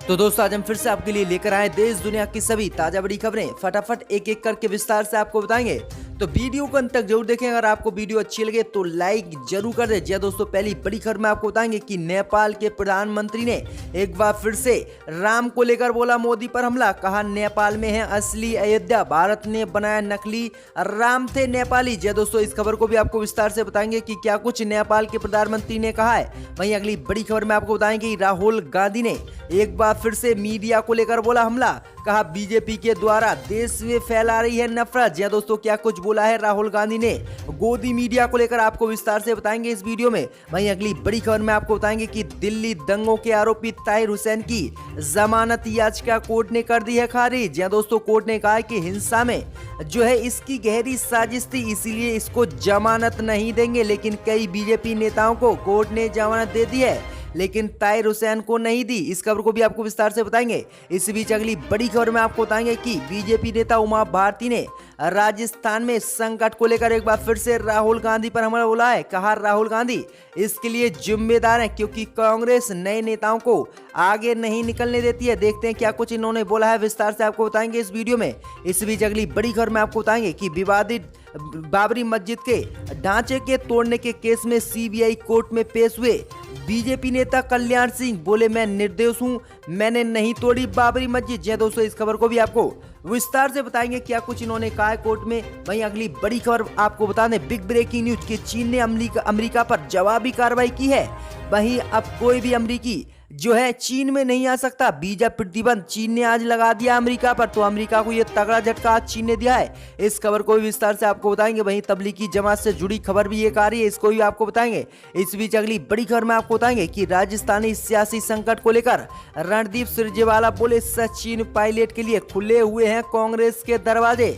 तो दोस्तों आज हम फिर से आपके लिए लेकर आए देश दुनिया की सभी ताजा बड़ी खबरें। फटाफट एक एक करके विस्तार से आपको बताएंगे, तो वीडियो को अंत तक जरूर देखें। अगर आपको वीडियो अच्छी लगे तो लाइक जरूर कर दें। जी हां दोस्तों, पहली बड़ी खबर में आपको बताएंगे कि नेपाल के प्रधानमंत्री ने एक बार फिर से राम को लेकर बोला मोदी पर हमला। कहा नेपाल में है असली अयोध्या, भारत ने बनाया नकली राम थे नेपाली। जी हां दोस्तों, इस खबर को भी आपको विस्तार से बताएंगे कि क्या कुछ नेपाल के प्रधानमंत्री ने कहा है। वहीं अगली बड़ी खबर में आपको बताएंगे राहुल गांधी ने एक बार फिर से मीडिया को लेकर बोला हमला। कहा बीजेपी के द्वारा देश में फैला रही है नफरत। जी हां दोस्तों, क्या कुछ बोला है राहुल गांधी ने गोदी मीडिया को लेकर आपको विस्तार से बताएंगे इस वीडियो में। वहीं अगली बड़ी खबर में आपको बताएंगे कि दिल्ली दंगों के आरोपी ताहिर हुसैन की जमानत याचिका कोर्ट ने कर दी है खारिज। जी हां दोस्तों, कोर्ट ने कहा कि हिंसा में जो है इसकी गहरी साजिश थी, इसीलिए इसको जमानत नहीं देंगे। लेकिन कई बीजेपी नेताओं को कोर्ट ने जमानत दे दी है, लेकिन ताहिर हुसैन को नहीं दी। इस खबर को भी आपको विस्तार से बताएंगे। इस बीच अगली बड़ी खबर में आपको बताएंगे कि बीजेपी नेता उमा भारती ने राजस्थान में संकट को लेकर एक बार फिर से राहुल गांधी पर हमला बोला है। कहा राहुल गांधी इसके लिए जिम्मेदार हैं, क्योंकि कांग्रेस नए नेताओं को आगे नहीं निकलने देती है। देखते हैं क्या कुछ इन्होंने बोला है, विस्तार से आपको बताएंगे इस वीडियो में। इस बीच अगली बड़ी खबर में आपको बताएंगे कि विवादित बाबरी मस्जिद के ढांचे के तोड़ने के केस में सीबीआई कोर्ट में पेश हुए बीजेपी नेता कल्याण सिंह बोले मैं निर्दोष हूं, मैंने नहीं तोड़ी बाबरी मस्जिद। जी दोस्तों, इस खबर को भी आपको विस्तार से बताएंगे क्या कुछ इन्होंने कहा है कोर्ट में। वहीं अगली बड़ी खबर आपको बता दें, बिग ब्रेकिंग न्यूज कि चीन ने अमेरिका पर जवाबी कार्रवाई की है। वहीं अब कोई भी अमेरिकी जो है चीन में नहीं आ सकता। वीजा प्रतिबंध चीन ने आज लगा दिया अमेरिका पर, तो अमेरिका को यह तगड़ा झटका आज चीन ने दिया है। इस खबर को भी विस्तार से आपको बताएंगे। वहीं तबलीगी जमात से जुड़ी खबर भी एक आ रही है, इसको भी आपको बताएंगे। इस बीच अगली बड़ी खबर में आपको बताएंगे कि राजस्थानी सियासी संकट को लेकर रणदीप सुरजेवाला बोले सचिन पायलट के लिए खुले हुए हैं कांग्रेस के दरवाजे।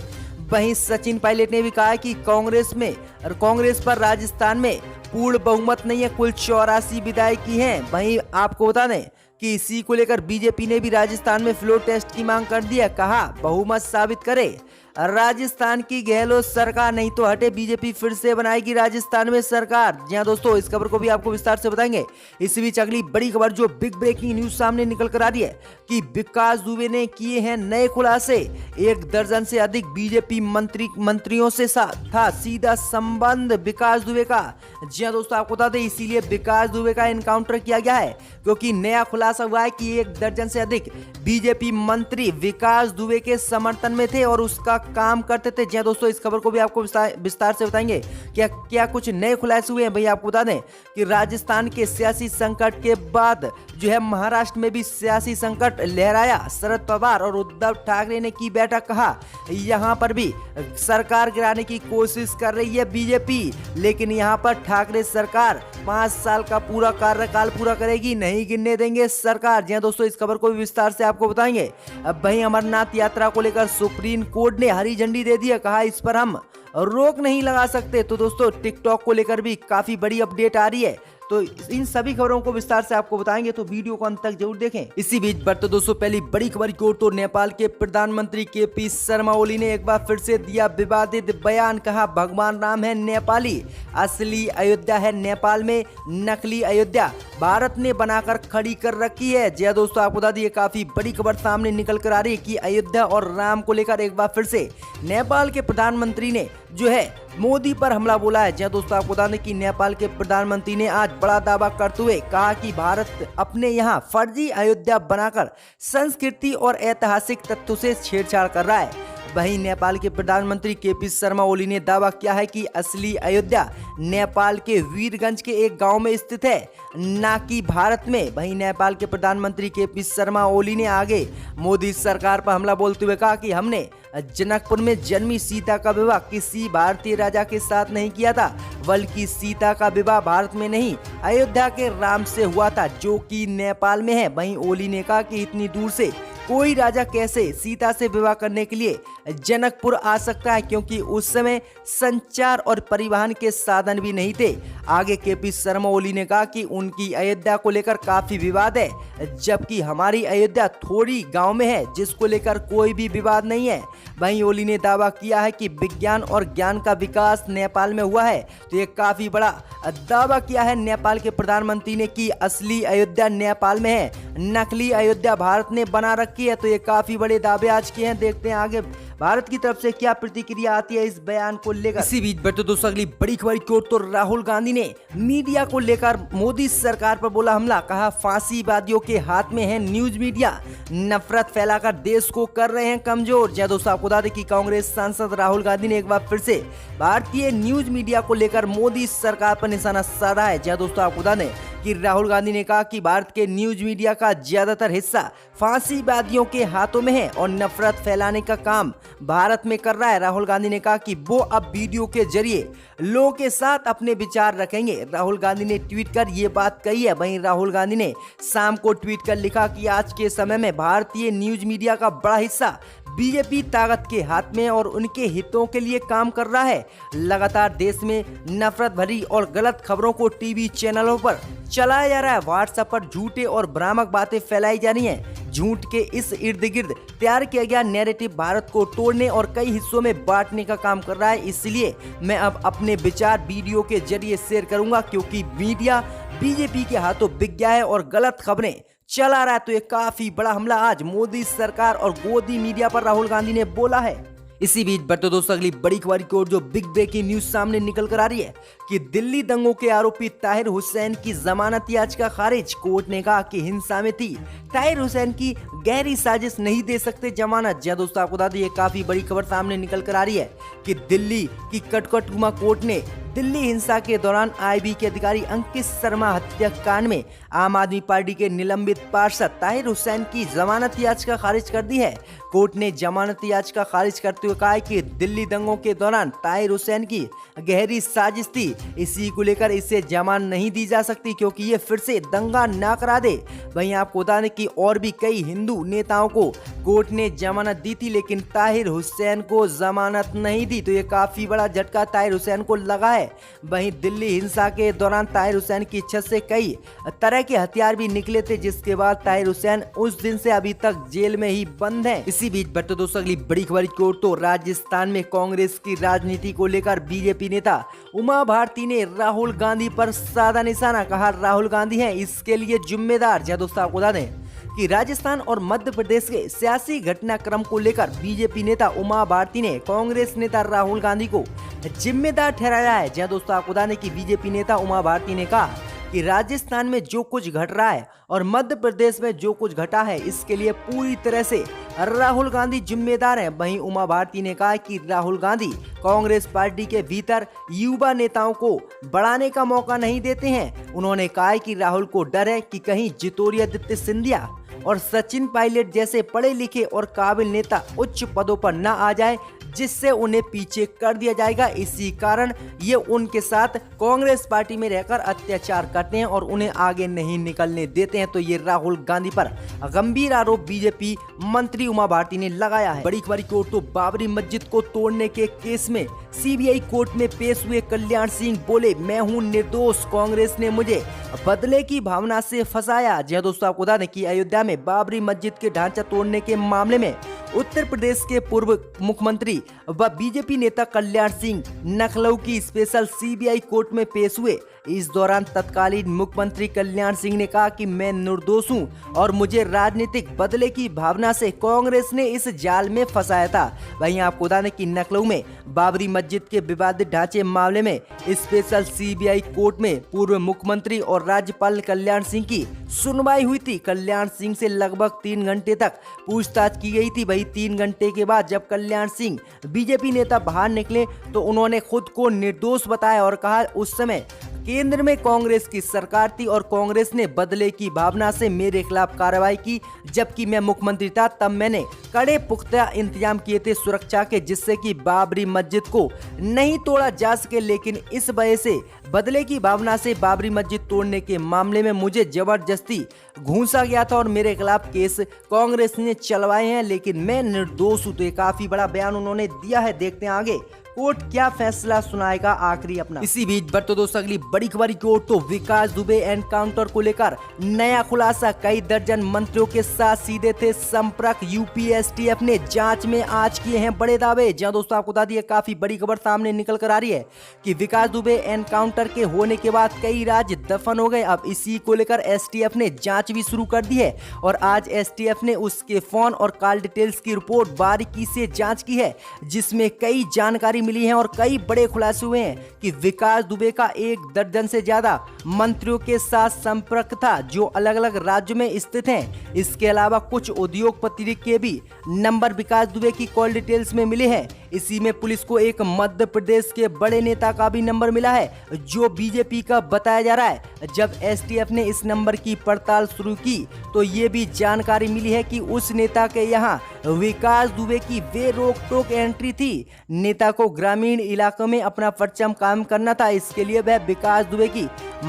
वहीं सचिन पायलट ने भी कहा कि कांग्रेस पर राजस्थान में पूर्ण बहुमत नहीं है, कुल 84 विधायकी हैं। वहीं आपको बता दें कि इसी को लेकर बीजेपी ने भी राजस्थान में फ्लोर टेस्ट की मांग कर दी है। कहा बहुमत साबित करे राजस्थान की गहलोत सरकार, नहीं तो हटे बीजेपी फिर से बनाएगी राजस्थान में सरकार। जी हां दोस्तों, इस खबर को भी आपको विस्तार से बताएंगे। इस बीच अगली बड़ी खबर जो बिग ब्रेकिंग न्यूज सामने निकल कर आ रही है कि विकास दुबे ने किए हैं नए खुलासे। 1 दर्जन से अधिक बीजेपी मंत्रियों से था सीधा संबंध विकास दुबे का। जी हां दोस्तों, आपको बता दें इसीलिए विकास दुबे का एनकाउंटर किया गया है, क्योंकि नया खुलासा हुआ है कि 1 दर्जन से अधिक बीजेपी मंत्री विकास दुबे के समर्थन में थे और उसका काम करते थे। जी हां दोस्तों, इस खबर को भी आपको विस्तार से बताएंगे क्या कुछ नए खुलासे हुए हैं। भैया आपको बता दें कि राजस्थान के सियासी संकट के बाद जो है महाराष्ट्र में भी सियासी संकट लहराया। शरद पवार और उद्धव ठाकरे ने की बैठक। कहा यहां पर भी सरकार गिराने की कोशिश कर रही है बीजेपी, लेकिन यहां पर ठाकरे सरकार 5 साल का पूरा कार्यकाल पूरा करेगी, नहीं गिरने देंगे सरकार। जी हां दोस्तों, इस खबर को भी विस्तार से आपको बताएंगे। अब वहीं अमरनाथ यात्रा को लेकर सुप्रीम कोर्ट ने हरी झंडी दे दी है। कहा इस पर हम रोक नहीं लगा सकते। तो दोस्तों, टिकटॉक को लेकर भी काफी बड़ी अपडेट आ रही है, तो इन सभी खबरों को विस्तार से आपको बताएंगे, तो वीडियो को अंत तक जरूर देखें। इसी बीच बढ़ते दोस्तों पहली बड़ी खबर की ओर, तो नेपाल के प्रधानमंत्री केपी शर्मा ओली ने एक बार फिर से दिया विवादित बयान। कहा भगवान राम है नेपाली, असली अयोध्या है नेपाल में नकली अयोध्या भारत ने बनाकर खड़ी कर रखी है। जी दोस्तों, आपको बता दिए काफी बड़ी खबर सामने निकल कर आ रही है कि अयोध्या और राम को लेकर एक बार फिर से नेपाल के प्रधानमंत्री ने जो है मोदी पर हमला बोला है। जी दोस्तों, आपको बता दें कि नेपाल के प्रधानमंत्री ने आज बड़ा दावा करते हुए कहा कि भारत अपने यहाँ फर्जी अयोध्या बनाकर संस्कृति और ऐतिहासिक तथ्यों से छेड़छाड़ कर रहा है। वहीं नेपाल के प्रधानमंत्री केपी शर्मा ओली ने दावा किया है कि असली अयोध्या नेपाल के वीरगंज के एक गांव में स्थित है, ना कि भारत में। वहीं नेपाल के प्रधानमंत्री केपी शर्मा ओली ने आगे मोदी सरकार पर हमला बोलते हुए कहा कि हमने जनकपुर में जन्मी सीता का विवाह किसी भारतीय राजा के साथ नहीं किया था, बल्कि सीता का विवाह भारत में नहीं अयोध्या के राम से हुआ था, जो कि नेपाल में है। वहीं ओली ने कहा कि इतनी दूर से कोई राजा कैसे सीता से विवाह करने के लिए जनकपुर आ सकता है, क्योंकि उस समय संचार और परिवहन के साधन भी नहीं थे। आगे केपी शर्मा ओली ने कहा कि उनकी अयोध्या को लेकर काफी विवाद है, जबकि हमारी अयोध्या थोड़ी गांव में है जिसको लेकर कोई भी विवाद नहीं है। वहीं ओली ने दावा किया है कि विज्ञान और ज्ञान का विकास नेपाल में हुआ है। तो ये काफी बड़ा दावा किया है नेपाल के प्रधानमंत्री ने कि असली अयोध्या नेपाल में है, नकली अयोध्या भारत ने बना रखी है। तो ये काफी बड़े दावे आज किए हैं। देखते हैं आगे भारत की तरफ से क्या प्रतिक्रिया आती है इस बयान को लेकर। इसी बीच बढ़ते दोस्तों अगली बड़ी खबर की ओर। तो राहुल गांधी ने मीडिया को लेकर मोदी सरकार पर बोला हमला, कहा फांसीवादियों के हाथ में है न्यूज मीडिया, नफरत फैलाकर देश को कर रहे हैं कमजोर। जय दोस्तों आपको बता दें कि कांग्रेस सांसद राहुल गांधी ने एक बार फिर से भारतीय न्यूज मीडिया को लेकर मोदी सरकार पर निशाना साधा है। जय दोस्तों आपको बता दें कि राहुल गांधी ने कहा कि भारत के न्यूज मीडिया का ज्यादातर हिस्सा फांसीवादियों के हाथों में है और नफरत फैलाने का काम भारत में कर रहा है। राहुल गांधी ने कहा कि वो अब वीडियो के जरिए लोगों के साथ अपने विचार रखेंगे। राहुल गांधी ने ट्वीट कर ये बात कही है। वहीं राहुल गांधी ने शाम को ट्वीट कर लिखा कि आज के समय में भारतीय न्यूज मीडिया का बड़ा हिस्सा बीजेपी ताकत के हाथ में और उनके हितों के लिए काम कर रहा है। लगातार देश में नफरत भरी और गलत खबरों को टीवी चैनलों पर चलाया जा रहा है। व्हाट्सएप पर झूठे और भ्रामक बातें फैलाई जा रही हैं। झूठ के इस इर्द गिर्द तैयार किया गया नैरेटिव भारत को तोड़ने और कई हिस्सों में बांटने का काम कर रहा है। इसलिए मैं अब अपने विचार वीडियो के जरिए शेयर करूंगा, क्योंकि मीडिया बीजेपी के हाथों बिक गया है और गलत खबरें चला रहा है। तो ये काफी बड़ा हमला आज मोदी सरकार और गोदी मीडिया पर राहुल गांधी ने बोला है। इसी बीच बढ़ते दोस्तों अगली बड़ी खबर की ओर, जो बिग ब्रेकिंग न्यूज सामने निकल कर आ रही है कि दिल्ली दंगों के आरोपी ताहिर हुसैन की जमानत याचिका खारिज। कोर्ट ने कहा कि हिंसा में थी ताहिर हुसैन की गहरी साजिश नहीं दे सकते जमानत। जी दोस्तों आपको बता दें ये काफी बड़ी खबर सामने निकल कर आ रही है कि दिल्ली की कटकटुमा कोर्ट ने दिल्ली हिंसा के दौरान आईबी के अधिकारी अंकित शर्मा हत्याकांड में आम आदमी पार्टी के निलंबित पार्षद ताहिर हुसैन की जमानत याचिका खारिज कर दी है। कोर्ट ने जमानत याचिका खारिज करते हुए कहा है कि दिल्ली दंगों के दौरान ताहिर हुसैन की गहरी साजिश थी, इसी को लेकर इसे जमानत नहीं दी जा सकती क्योंकि ये फिर से दंगा ना करा दे। वहीं आपको बता दें कि और भी कई हिंदू नेताओं को कोर्ट ने जमानत दी थी, लेकिन ताहिर हुसैन को जमानत नहीं दी। तो ये काफी बड़ा झटका ताहिर हुसैन को लगा है। वहीं दिल्ली हिंसा के दौरान ताहिर हुसैन की छत से कई तरह के हथियार भी निकले थे, जिसके बाद ताहिर हुसैन उस दिन से अभी तक जेल में ही बंद है। इसी बीच बढ़ते दोस्तों अगली बड़ी खबर की ओर, तो राजस्थान में कांग्रेस की राजनीति को लेकर बीजेपी नेता उमा भारती ने राहुल गांधी पर साधा निशाना, कहा राहुल गांधी हैं इसके लिए जिम्मेदार। जय दोस्तों आपको बता दें कि राजस्थान और मध्य प्रदेश के सियासी घटनाक्रम को लेकर बीजेपी नेता उमा भारती ने कांग्रेस नेता राहुल गांधी को जिम्मेदार ठहराया है। जय दोस्तों आपको बता दें कि बीजेपी नेता उमा भारती ने कहा कि राजस्थान में जो कुछ घट रहा है और मध्य प्रदेश में जो कुछ घटा है इसके लिए पूरी तरह से राहुल गांधी जिम्मेदार हैं। वहीं उमा भारती ने कहा कि राहुल गांधी कांग्रेस पार्टी के भीतर युवा नेताओं को बढ़ाने का मौका नहीं देते हैं। उन्होंने कहा कि राहुल को डर है कि कहीं ज्योतिरादित्य सिंधिया और सचिन पायलट जैसे पढ़े लिखे और काबिल नेता उच्च पदों पर न आ जाए, जिससे उन्हें पीछे कर दिया जाएगा। इसी कारण ये उनके साथ कांग्रेस पार्टी में रहकर अत्याचार करते हैं और उन्हें आगे नहीं निकलने देते हैं। तो ये राहुल गांधी पर गंभीर आरोप बीजेपी मंत्री उमा भारती ने लगाया है। बड़ी खबर की ओर, तो बाबरी मस्जिद को तोड़ने के केस में सीबीआई कोर्ट में पेश हुए कल्याण सिंह बोले मैं हूं निर्दोष, कांग्रेस ने मुझे बदले की भावना से फंसाया। जय दोस्तों आपको बता दें कि अयोध्या में बाबरी मस्जिद के ढांचा तोड़ने के मामले में उत्तर प्रदेश के पूर्व मुख्यमंत्री व बीजेपी नेता कल्याण सिंह लखनऊ की स्पेशल सीबीआई कोर्ट में पेश हुए। इस दौरान तत्कालीन मुख्यमंत्री कल्याण सिंह ने कहा कि मैं निर्दोष हूं और मुझे राजनीतिक बदले की भावना से कांग्रेस ने इस जाल में फंसाया था। वहीं आपको बता दें कि लखनऊ में बाबरी मस्जिद के विवादित ढांचे मामले में स्पेशल सीबीआई कोर्ट में पूर्व मुख्यमंत्री और राज्यपाल कल्याण सिंह की सुनवाई हुई थी। कल्याण सिंह से लगभग 3 घंटे तक पूछताछ की गई थी। वही 3 घंटे के बाद जब कल्याण सिंह बीजेपी नेता बाहर निकले तो उन्होंने खुद को निर्दोष बताया और कहा उस समय केंद्र में कांग्रेस की सरकार थी और कांग्रेस ने बदले की भावना से मेरे खिलाफ कार्रवाई की। जबकि मैं मुख्यमंत्री था तब मैंने कड़े पुख्ता इंतजाम किए थे सुरक्षा के, जिससे कि बाबरी मस्जिद को नहीं तोड़ा जा सके। लेकिन इस वजह से बदले की भावना से बाबरी मस्जिद तोड़ने के मामले में मुझे जबरदस्ती घूसा गया था और मेरे खिलाफ केस कांग्रेस ने चलवाए हैं, लेकिन मैं निर्दोष हूं। तो ये काफी बड़ा बयान उन्होंने दिया है। देखते हैं आगे कोर्ट क्या फैसला सुनाएगा आखिरी अपना। इसी बीच बढ़ते दोस्तों अगली बड़ी खबर की ओर। तो विकास दुबे एनकाउंटर को लेकर नया खुलासा, कई दर्जन मंत्रियों के साथ सीधे थे संपर्क। यूपीएसटीएफ ने जांच में आज किए हैं बड़े दावे। जहां दोस्तों आपको बता दिए काफी बड़ी खबर सामने निकल कर आ रही है कि विकास दुबे एनकाउंटर के होने के बाद कई राज्य दफन हो गए। अब इसी को लेकर एसटीएफ ने जांच भी शुरू कर दी है और आज एसटीएफ ने उसके फोन और कॉल डिटेल्स की रिपोर्ट बारीकी से जांच की है, जिसमें कई जानकारी मिली है और कई बड़े खुलासे हुए हैं कि विकास दुबे का 1 दर्जन से ज्यादा मंत्रियों के साथ संपर्क था जो अलग अलग राज्यों में स्थित हैं। इसके अलावा कुछ उद्योगपति के भी नंबर विकास दुबे की कॉल डिटेल्स में मिले हैं। इसी में पुलिस को एक मध्य प्रदेश के बड़े नेता का भी नंबर मिला है जो बीजेपी का बताया जा रहा है। जब एसटीएफ ने इस नंबर की पड़ताल शुरू की तो ये भी जानकारी मिली है कि उस नेता के यहाँ विकास दुबे की बेरोक टोक एंट्री थी। नेता को ग्रामीण इलाकों में अपना परचम काम करना था, इसके लिए वह विकास दुबे की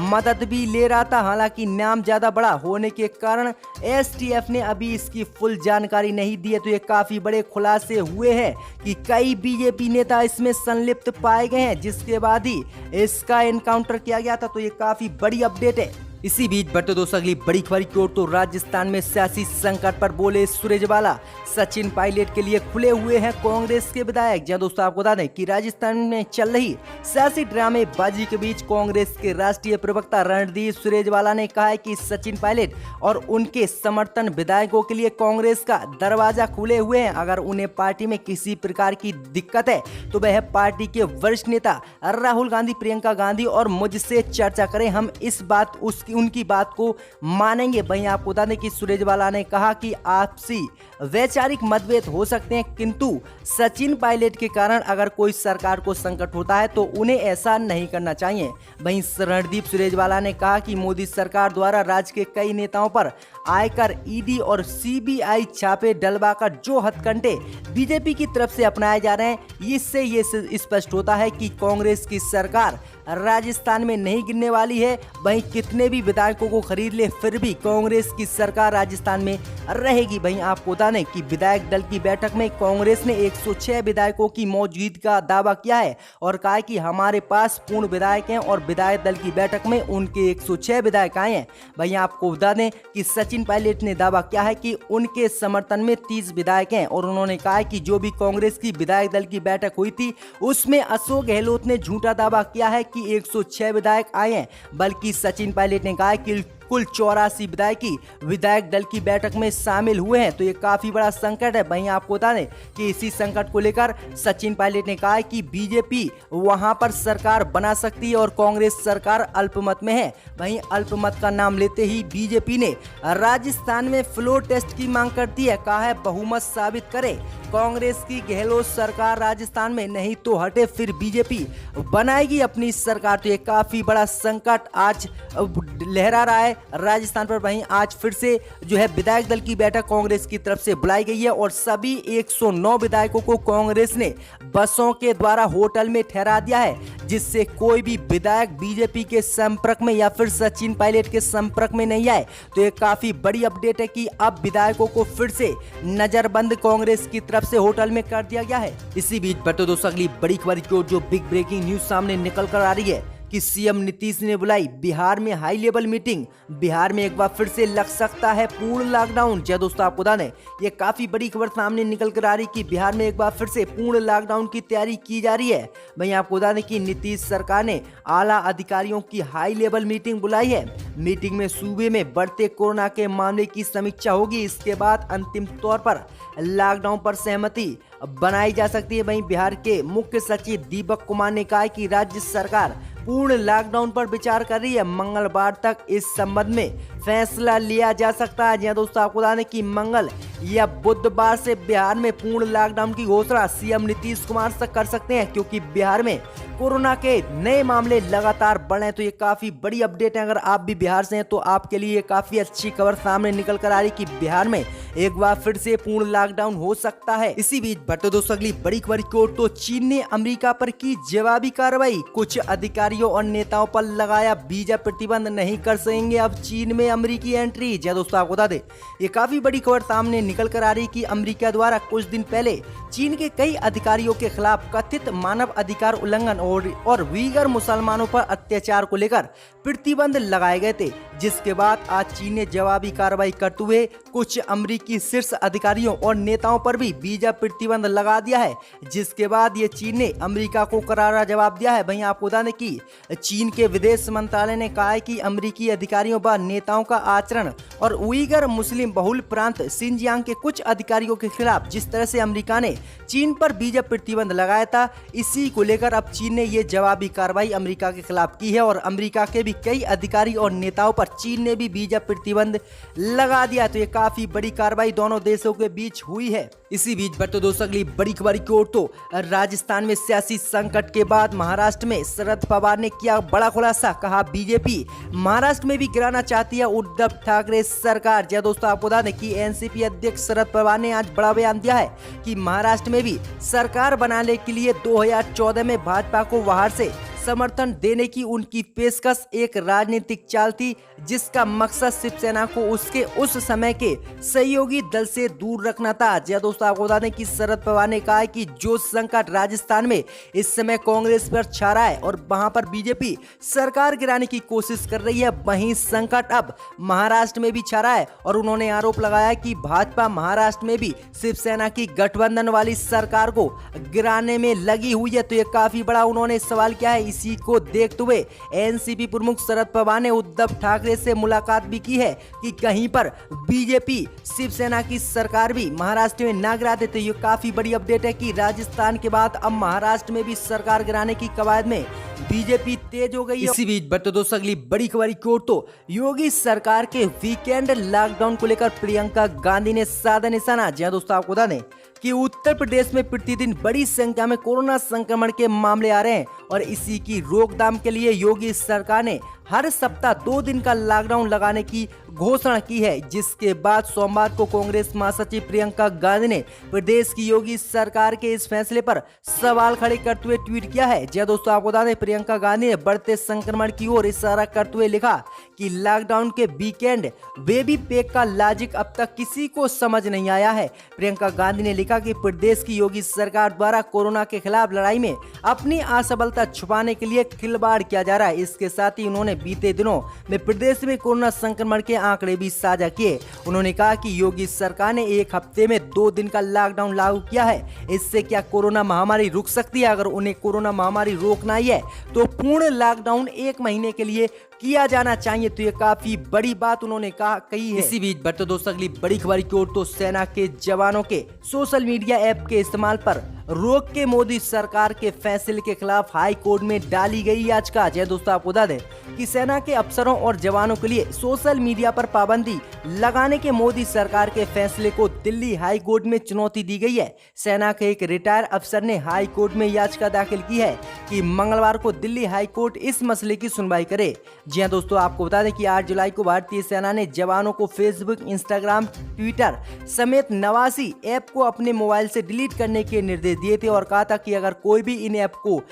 मदद भी ले रहा था। हालांकि नाम ज्यादा बड़ा होने के कारण एसटीएफ ने अभी इसकी फुल जानकारी नहीं दी है। तो ये काफी बड़े खुलासे हुए हैं कि कई बीजेपी नेता इसमें संलिप्त पाए गए हैं, जिसके बाद ही इसका एनकाउंटर किया गया था। तो ये काफी बड़ी अपडेट है। इसी बीच बढ़ते दोस्तों अगली बड़ी खबर की ओर। तो राजस्थान में सियासी संकट पर बोले सुरजेवाला, सचिन पायलट के लिए खुले हुए हैं कांग्रेस के विधायक। जहां दोस्तों आपको बता दें कि राजस्थान में चल रही सियासी ड्रामेबाजी के बीच कांग्रेस के राष्ट्रीय प्रवक्ता रणदीप सुरजेवाला ने कहा है कि सचिन पायलट और उनके समर्थन विधायकों के लिए कांग्रेस का दरवाजा खुले हुए हैं। अगर उन्हें पार्टी में किसी प्रकार की दिक्कत है तो वह पार्टी के वरिष्ठ नेता राहुल गांधी, प्रियंका गांधी और मुझसे चर्चा करें। हम इस बात उनकी बात को मानेंगे। वहीं आपको बता दें कि सुरजेवाला ने कहा कि आपसी वैचारिक मतभेद हो सकते हैं, किंतु सचिन पायलट के कारण अगर कोई सरकार को संकट होता है तो उन्हें ऐसा नहीं करना चाहिए। वहीं रणदीप सुरजेवाला ने कहा कि मोदी सरकार द्वारा राज्य के कई नेताओं पर आयकर, ईडी और सीबीआई छापे डलवाकर जो हथकंडे बीजेपी की तरफ से अपनाए जा रहे हैं, इससे ये स्पष्ट होता है कि कांग्रेस की सरकार राजस्थान में नहीं गिरने वाली है। वहीं कितने भी विधायकों को खरीद ले फिर भी कांग्रेस की सरकार राजस्थान में रहेगी। वहीं आपको बता दें कि विधायक दल की बैठक में कांग्रेस ने 106 विधायकों की मौजूदगी का दावा किया है और कहा है कि हमारे पास पूर्ण विधायक हैं और विधायक दल की बैठक में उनके 106 विधायक आए हैं। वहीं आपको बता दें कि सचिन पायलट ने दावा किया है कि उनके समर्थन में 30 विधायक हैं और उन्होंने कहा है कि जो भी कांग्रेस की विधायक दल की बैठक हुई थी उसमें अशोक गहलोत ने झूठा दावा किया है कि 106 विधायक आए हैं, बल्कि सचिन पायलट ने कहा है कि कुल 84 विधायक दल की बैठक में शामिल हुए हैं। तो ये काफी बड़ा संकट है। वहीं आपको बता दें कि इसी संकट को लेकर सचिन पायलट ने कहा है कि बीजेपी वहां पर सरकार बना सकती है और कांग्रेस सरकार अल्पमत में है। वहीं अल्पमत का नाम लेते ही बीजेपी ने राजस्थान में फ्लोर टेस्ट की मांग करती है। कहा है बहुमत साबित करे कांग्रेस की गहलोत सरकार राजस्थान में, नहीं तो हटे फिर बीजेपी बनाएगी अपनी सरकार। तो ये काफी बड़ा संकट आज लहरा रहा है राजस्थान पर। वहीं आज फिर से जो है विधायक दल की बैठक कांग्रेस की तरफ से बुलाई गई है और सभी 109 विधायकों को कांग्रेस ने बसों के द्वारा होटल में ठहरा दिया है, जिससे कोई भी विधायक बीजेपी के संपर्क में या फिर सचिन पायलट के संपर्क में नहीं आए। तो ये काफी बड़ी अपडेट है कि अब विधायकों को फिर से नजरबंद कांग्रेस की तरफ से होटल में कर दिया गया है। इसी बीच बढ़ते दोस्तों अगली बड़ी खबर की ओर। जो बिग ब्रेकिंग न्यूज सामने निकल कर आ रही है कि सीएम नीतीश ने बुलाई बिहार में हाई लेवल मीटिंग। बिहार में एक बार फिर से लग सकता है पूर्ण लॉकडाउन। जय दोस्तों आपको बता दें ये काफी बड़ी खबर सामने निकल कर आ रही कि बिहार में एक बार फिर से पूर्ण लॉकडाउन की तैयारी की जा रही है। वहीं आपको बता दें कि नीतीश सरकार ने आला अधिकारियों की हाई लेवल मीटिंग बुलाई है। मीटिंग में सूबे में बढ़ते कोरोना के मामले की समीक्षा होगी। इसके बाद अंतिम तौर पर लॉकडाउन पर सहमति बनाई जा सकती है। वहीं बिहार के मुख्य सचिव दीपक कुमार ने कहा कि राज्य सरकार पूर्ण लॉकडाउन पर विचार कर रही है। मंगलवार तक इस संबंध में फैसला लिया जा सकता है। जी दोस्तों आपको बता दें कि मंगल या बुधवार से बिहार में पूर्ण लॉकडाउन की घोषणा सीएम नीतीश कुमार से कर सकते हैं, क्योंकि बिहार में कोरोना के नए मामले लगातार बढ़े। तो ये काफी बड़ी अपडेट है। अगर आप भी बिहार से हैं तो आपके लिए काफी अच्छी खबर सामने निकल कर आ रही कि बिहार में एक बार फिर से पूर्ण लॉकडाउन हो सकता है। इसी बीच बढ़ते दोस्तों अगली बड़ी खबर की ओर, तो चीन ने अमेरिका पर की जवाबी कार्रवाई, कुछ अधिकारियों और नेताओं पर लगाया वीजा प्रतिबंध, नहीं कर सकेंगे अब चीन में अमेरिकी एंट्री। जी दोस्तों आपको बता दें, ये काफी बड़ी खबर सामने निकल कर आ रही कि अमेरिका द्वारा कुछ दिन पहले चीन के कई अधिकारियों के खिलाफ कथित मानव अधिकार उल्लंघन और उइगर मुसलमानों पर अत्याचार को लेकर प्रतिबंध लगाए गए थे, जिसके बाद आज चीन ने जवाबी कार्रवाई करते हुए कुछ अमेरिकी शीर्ष अधिकारियों और नेताओं पर भी वीजा प्रतिबंध लगा दिया है, जिसके बाद ये चीन ने अमेरिका को करारा जवाब दिया है। वहीं आपको बता दें कि चीन के विदेश मंत्रालय ने कहा है कि अमेरिकी अधिकारियों व नेताओं का आचरण और उइगर मुस्लिम बहुल प्रांत शिनजियांग के कुछ अधिकारियों के खिलाफ जिस तरह से अमेरिका ने चीन पर वीजा प्रतिबंध लगाया था, इसी को लेकर अब चीन ने ये जवाबी कार्रवाई अमेरिका के खिलाफ की है और अमेरिका के भी कई अधिकारी और नेताओं पर चीन ने भी वीजा प्रतिबंध लगा दिया। तो ये काफी बड़ी कार्रवाई दोनों देशों के बीच हुई है। इसी बीच बढ़ते दोस्तों अगली बड़ी खबर की ओर, तो राजस्थान में सियासी संकट के बाद महाराष्ट्र में शरद पवार ने किया बड़ा खुलासा, कहा बीजेपी महाराष्ट्र में भी गिराना चाहती है उद्धव ठाकरे सरकार। जी दोस्तों आपको बता दें कि एनसीपी अध्यक्ष शरद पवार ने आज बड़ा बयान दिया है कि महाराष्ट्र में भी सरकार बनाने के लिए 2014 में भाजपा को बाहर से समर्थन देने की उनकी पेशकश एक राजनीतिक चाल थी, जिसका मकसद शिवसेना को उसके उस समय के सहयोगी दल से दूर रखना था। जी दोस्तों आपको बता दें कि शरद पवार ने कहा है कि जो संकट राजस्थान में इस समय कांग्रेस पर छा रहा है और वहां पर बीजेपी सरकार गिराने की कोशिश कर रही है, वहीं संकट अब महाराष्ट्र में भी छा रहा है और उन्होंने आरोप लगाया कि भाजपा महाराष्ट्र में भी शिवसेना की गठबंधन वाली सरकार को गिराने में लगी हुई है। तो ये काफी बड़ा उन्होंने सवाल किया है। इसी को देखते हुए एनसीपी प्रमुख शरद पवार ने उद्धव ठाकरे से मुलाकात भी की है कि कहीं पर बीजेपी शिवसेना की सरकार भी महाराष्ट्र में ना गिरा दे। तो ये काफी बड़ी अपडेट है कि राजस्थान के बाद अब महाराष्ट्र में भी सरकार गिराने की कवायद में बीजेपी तेज हो गई है। इसी बीच बढ़ते दोस्तों अगली बड़ी खबर की ओर, तो योगी सरकार के वीकेंड लॉकडाउन को लेकर प्रियंका गांधी ने साधा निशाना। जी दोस्तों आपको बता दें कि उत्तर प्रदेश में प्रतिदिन बड़ी संख्या में कोरोना संक्रमण के मामले आ रहे हैं और इसी की रोकथाम के लिए योगी सरकार ने हर सप्ताह 2 दिन का लॉकडाउन लगाने की घोषणा की है, जिसके बाद सोमवार को कांग्रेस महासचिव प्रियंका गांधी ने प्रदेश की योगी सरकार के इस फैसले पर सवाल खड़े करते हुए ट्वीट किया है। जी दोस्तों आपको बता दें प्रियंका गांधी ने बढ़ते संक्रमण की ओर इशारा करते हुए लिखा कि लॉकडाउन के वीकेंड बेबी पैक का लॉजिक अब तक किसी को समझ नहीं आया है। प्रियंका गांधी ने लिखा कि प्रदेश की योगी सरकार द्वारा कोरोना के खिलाफ लड़ाई में अपनी असफलता छुपाने के लिए खिलवाड़ किया जा रहा है। इसके साथ ही उन्होंने बीते दिनों में प्रदेश में कोरोना संक्रमण के आंकड़े भी साझा किए। उन्होंने कहा कि योगी सरकार ने एक हफ्ते में 2 दिन का लॉकडाउन लागू किया है, इससे क्या कोरोना महामारी रुक सकती है? अगर उन्हें कोरोना महामारी रोकना ही है तो पूर्ण लॉकडाउन 1 महीने के लिए किया जाना चाहिए। तो ये काफी बड़ी बात उन्होंने कही है। इसी बीच बढ़ते दोस्तों अगली बड़ी खबर की ओर, तो सेना के जवानों के सोशल मीडिया ऐप के इस्तेमाल पर रोक के मोदी सरकार के फैसले के खिलाफ हाई कोर्ट में डाली गई याचिका। जय दोस्तों आपको बता दें कि सेना के अफसरों और जवानों के लिए सोशल मीडिया पर पाबंदी लगाने के मोदी सरकार के फैसले को दिल्ली हाई कोर्ट में चुनौती दी गई है। सेना के एक रिटायर अफसर ने हाई कोर्ट में याचिका दाखिल की है कि मंगलवार को दिल्ली हाई कोर्ट इस मसले की सुनवाई करे। जी हाँ दोस्तों आपको बता दें कि 8 जुलाई को भारतीय सेना ने जवानों को फेसबुक, इंस्टाग्राम, ट्विटर समेत 89 ऐप को अपने मोबाइल से डिलीट करने के निर्देश दिए थे और कहा था कि अगर कोई भी इन ऐप को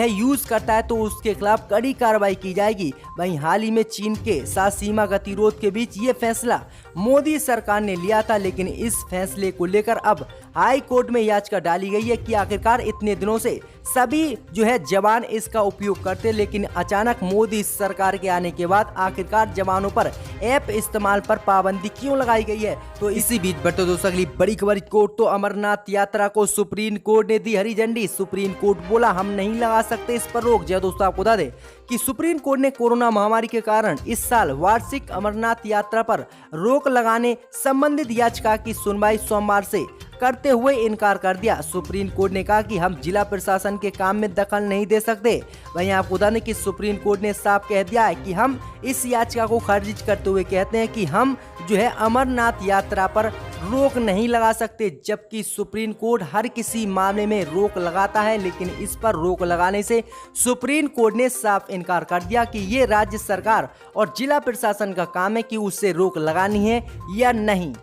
यूज करता है तो उसके खिलाफ कड़ी कार्रवाई की जाएगी। वहीं हाल ही में चीन के साथ सीमा गतिरोध के बीच ये फैसला मोदी सरकार ने लिया था, लेकिन इस फैसले को लेकर अब हाई कोर्ट में याचिका डाली गई है कि आखिरकार इतने दिनों से सभी जवान इसका उपयोग करते, लेकिन अचानक मोदी सरकार के आने के बाद आखिरकार जवानों पर ऐप इस्तेमाल पर पाबंदी क्यों लगाई गई है। तो इसी बीच बढ़ते दोस्तों अगली बड़ी खबर कोर्ट, तो अमरनाथ यात्रा को सुप्रीम कोर्ट ने दी हरी झंडी। सुप्रीम कोर्ट बोला हम नहीं लगा सकते इस पर रोक। जय दोस्तों आपको बता दें कि सुप्रीम कोर्ट ने कोरोना महामारी के कारण इस साल वार्षिक अमरनाथ यात्रा पर रोक लगाने संबंधित याचिका की सुनवाई सोमवार से करते हुए इनकार कर दिया। सुप्रीम कोर्ट ने कहा कि हम जिला प्रशासन के काम में दखल नहीं दे सकते। वहीं आपको बता दें कि सुप्रीम कोर्ट ने साफ कह दिया है कि हम इस याचिका को खारिज करते हुए कहते हैं कि हम अमरनाथ यात्रा पर रोक नहीं लगा सकते, जबकि सुप्रीम कोर्ट हर किसी मामले में रोक लगाता है, लेकिन इस पर रोक लगाने से सुप्रीम कोर्ट ने साफ इनकार कर दिया कि ये राज्य सरकार और जिला प्रशासन का काम है कि उससे रोक लगानी है या नहीं।